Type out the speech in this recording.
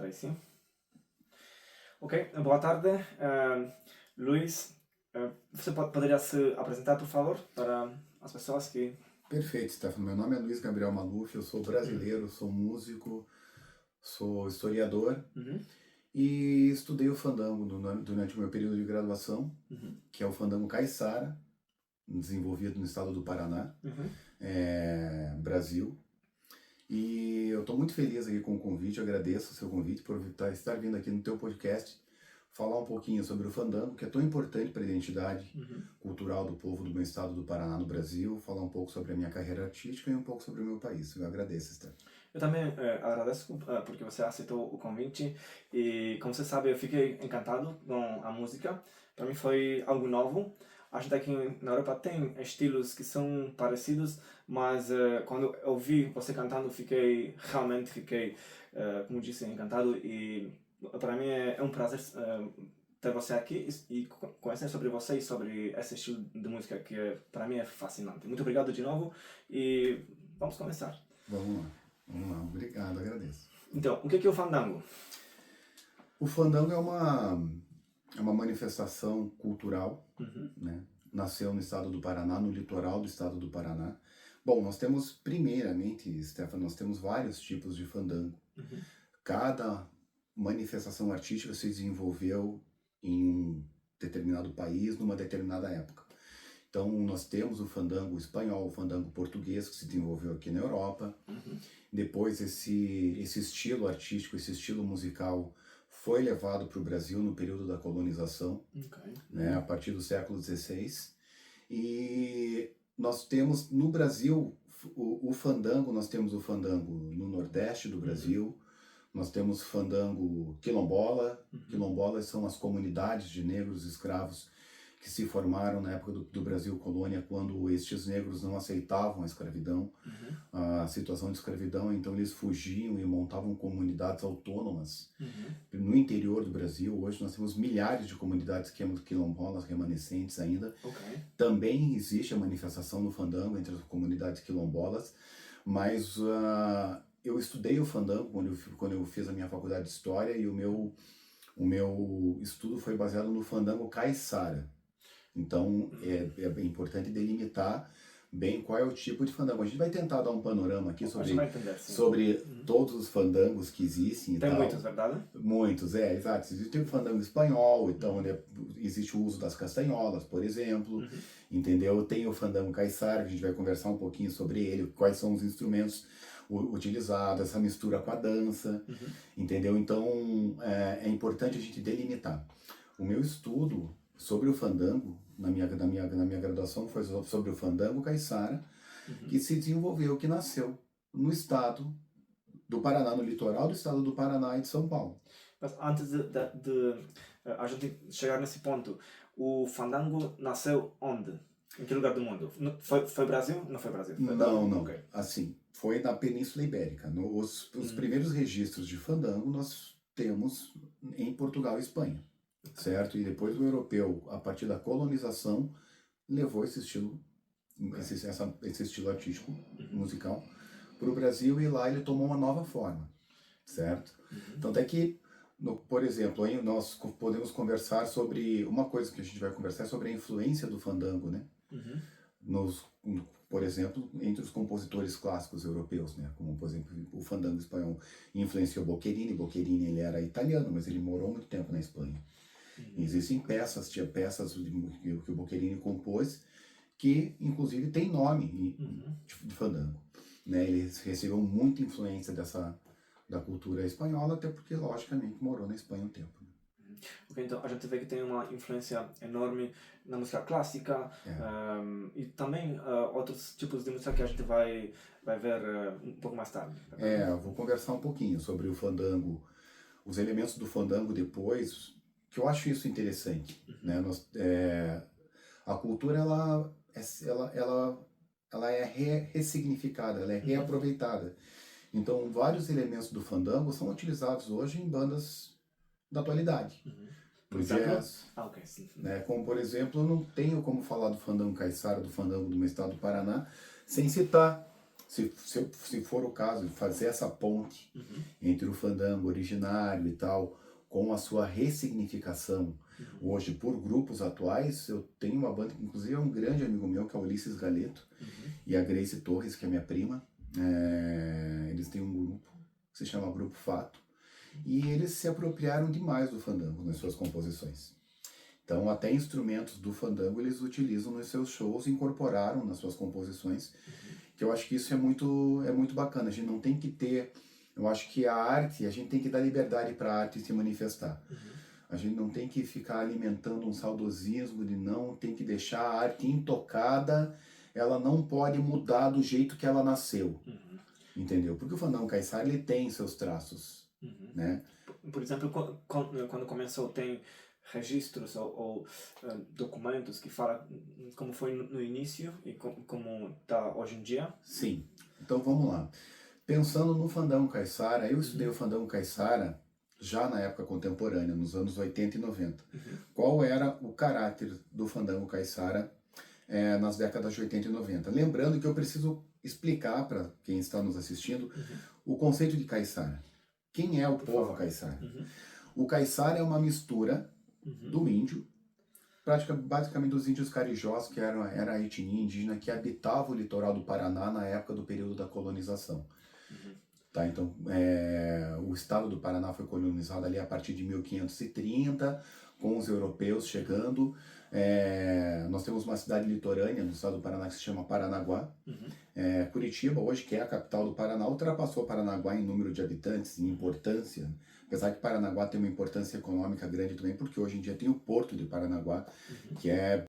Peraí, sim. Ok, boa tarde. Luiz, você poderia se apresentar, por favor, para as pessoas que... Perfeito, Stefano. Meu nome é Luiz Gabriel Maluf, eu sou brasileiro, sou músico, sou historiador Uhum, e estudei o fandango durante o meu período de graduação, uhum, que é o fandango caiçara, desenvolvido no estado do Paraná, uhum. Brasil. E eu estou muito feliz aqui com o convite, eu agradeço o seu convite por estar vindo aqui no teu podcast, falar um pouquinho sobre o fandango, que é tão importante para a identidade Uhum. cultural do povo do meu estado do Paraná no Brasil, falar um pouco sobre a minha carreira artística e um pouco sobre o meu país. Eu agradeço, Stefano. Eu também agradeço porque você aceitou o convite e, como você sabe, eu fiquei encantado com a música. Para mim foi algo novo. A gente aqui na Europa tem estilos que são parecidos, mas quando eu vi você cantando, fiquei, como disse, encantado e para mim é um prazer ter você aqui e conhecer sobre você e sobre esse estilo de música que para mim é fascinante. Muito obrigado de novo e vamos começar. Vamos lá, obrigado, agradeço. Então, o que é o fandango? O fandango é uma manifestação cultural, Uhum, né? Nasceu no estado do Paraná, no litoral do estado do Paraná. Bom, nós temos, primeiramente, Stefano, nós temos vários tipos de fandango. uhum, Cada manifestação artística se desenvolveu em um determinado país, numa determinada época. Então, nós temos o fandango espanhol, o fandango português, que se desenvolveu aqui na Europa. uhum. Depois, esse estilo artístico, esse estilo musical foi levado para o Brasil no período da colonização, Ok. né, a partir do século XVI. E nós temos no Brasil o fandango, nós temos o fandango no Nordeste do Brasil, nós temos fandango quilombola. Quilombolas são as comunidades de negros escravos que se formaram na época do Brasil colônia, quando estes negros não aceitavam a escravidão, Uhum, a situação de escravidão, então eles fugiam e montavam comunidades autônomas uhum. no interior do Brasil. Hoje nós temos milhares de comunidades quilombolas remanescentes ainda. Ok. Também existe a manifestação do fandango entre as comunidades quilombolas, mas eu estudei o fandango quando eu fiz a minha faculdade de História e o meu estudo foi baseado no fandango caiçara. Então é bem importante delimitar bem qual é o tipo de fandango. A gente vai tentar dar um panorama aqui A gente vai entender, sim. sobre todos os fandangos que existem e Tem tal. muitos, verdade? Muitos, exato. Existe o fandango espanhol, então existe o uso das castanholas, por exemplo, entendeu? Tem o fandango caiçara, que a gente vai conversar um pouquinho sobre ele, quais são os instrumentos utilizados, essa mistura com a dança, entendeu? Então é importante a gente delimitar. O meu estudo sobre o fandango, na minha graduação, foi sobre o fandango caiçara, que se desenvolveu, que nasceu no estado do Paraná, no litoral do estado do Paraná e de São Paulo. Mas antes de a gente chegar nesse ponto, o fandango nasceu onde? Em que lugar do mundo? Foi Brasil? Não foi Brasil? Foi Não. Okay. Assim, foi na Península Ibérica. Os primeiros registros de fandango nós temos em Portugal e Espanha, certo? E depois o europeu, a partir da colonização, levou esse estilo, esse estilo artístico, musical, para o Brasil, e lá ele tomou uma nova forma, certo? Tanto é que, por exemplo, aí nós podemos conversar sobre uma coisa que a gente vai conversar, é sobre a influência do fandango, né? Por exemplo, entre os compositores clássicos europeus, né? Como, por exemplo, o fandango espanhol influenciou Boccherini. Boccherini, ele era italiano, mas ele morou muito tempo na Espanha. Existem peças que o Boccherini compôs que, inclusive, tem nome de fandango, né? Ele recebeu muita influência da cultura espanhola, até porque, logicamente, morou na Espanha um tempo. Ok, então a gente vê que tem uma influência enorme na música clássica e também outros tipos de música que a gente vai ver um pouco mais tarde. Eu vou conversar um pouquinho sobre o fandango, os elementos do fandango depois, que eu acho isso interessante, né? A cultura ela é ressignificada, ela é reaproveitada. Então, vários elementos do fandango são utilizados hoje em bandas da atualidade. Por exemplo? Jazz, ok, sim. né? Como, por exemplo, eu não tenho como falar do fandango caiçara, do fandango do meu estado do Paraná, sem citar Se for o caso de fazer essa ponte entre o fandango originário e tal, com a sua ressignificação hoje por grupos atuais, eu tenho uma banda que inclusive é um grande amigo meu, que é o Ulisses Galeto, e a Grace Torres, que é minha prima. Eles têm um grupo que se chama Grupo Fato, e eles se apropriaram demais do fandango nas suas composições. Então, até instrumentos do fandango eles utilizam nos seus shows, incorporaram nas suas composições, que eu acho que isso é muito bacana. A gente não tem que ter... Eu acho que a arte, a gente tem que dar liberdade para a arte se manifestar. A gente não tem que ficar alimentando um saudosismo de não, tem que deixar a arte intocada, ela não pode mudar do jeito que ela nasceu. Entendeu? Porque o fandango caiçara, ele tem seus traços, né? Por exemplo, quando começou, tem registros ou documentos que falam como foi no início e como está hoje em dia? Sim. Então vamos lá. Pensando no fandango caiçara, eu estudei o fandango caiçara já na época contemporânea, nos anos 80 e 90. Qual era o caráter do fandango caiçara nas décadas de 80 e 90? Lembrando que eu preciso explicar para quem está nos assistindo o conceito de caiçara. Quem é o povo caiçara? O caiçara é uma mistura do índio, basicamente dos índios carijós, que era a etnia indígena que habitava o litoral do Paraná na época do período da colonização. Tá, então, o estado do Paraná foi colonizado ali a partir de 1530, com os europeus chegando. Nós temos uma cidade litorânea no estado do Paraná que se chama Paranaguá. Curitiba, hoje, que é a capital do Paraná, ultrapassou Paranaguá em número de habitantes, em importância. Apesar que Paranaguá tem uma importância econômica grande também, porque hoje em dia tem o Porto de Paranaguá, que é